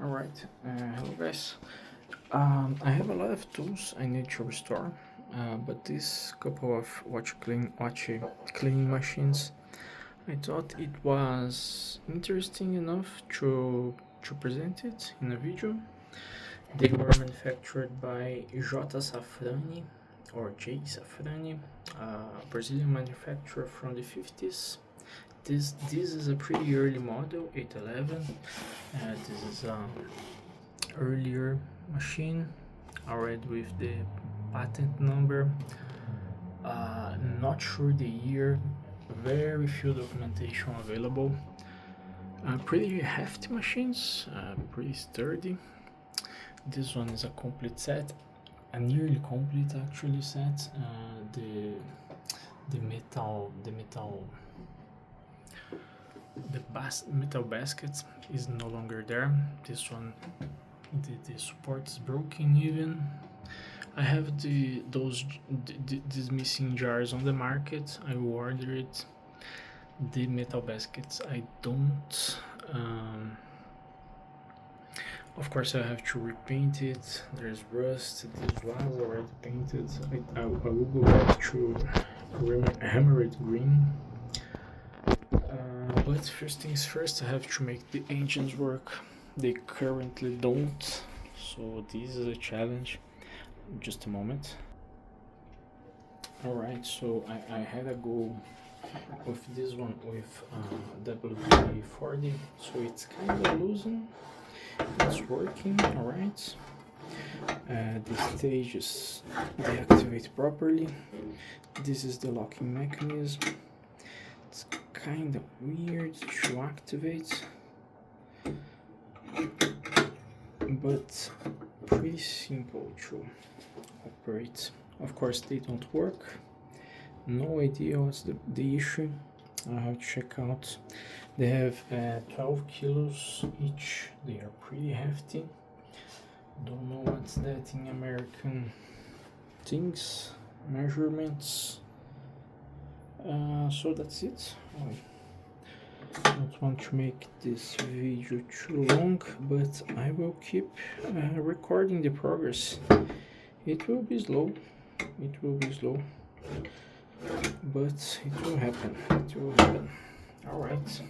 Alright, hello guys. I have a lot of tools I need to restore, but this couple of watch cleaning machines, I thought it was interesting enough to present it in a video. They were manufactured by Safrany or J Safrany, a Brazilian manufacturer from the 50s. This is a pretty early model, 811. This is an earlier machine, already with the patent number. Not sure the year, very few documentation available. Pretty hefty machines, pretty sturdy. This one is a complete set, a nearly complete actually set. The metal basket is no longer there. This one, the support is broken even. I have these missing jars on the market. I will order it. The metal baskets I don't. Of course I have to repaint it. There's rust. This was already painted. I will go back to hammer it green. But first things first, I have to make the engines work. They currently don't, so this is a challenge. Just a moment. Alright, so I had a go with this one with WD-40, so it's kind of loosened. It's working, alright. The stages deactivate properly. This is the locking mechanism. It's kind of weird to activate, but pretty simple to operate. Of course they don't work. No idea what's the issue. I have to check out. They have 12 kilos each. They are pretty hefty. Don't know what's that in American things, measurements. So that's it. I don't want to make this video too long, but I will keep recording the progress. It will be slow, but it will happen. Alright,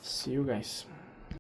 see you guys.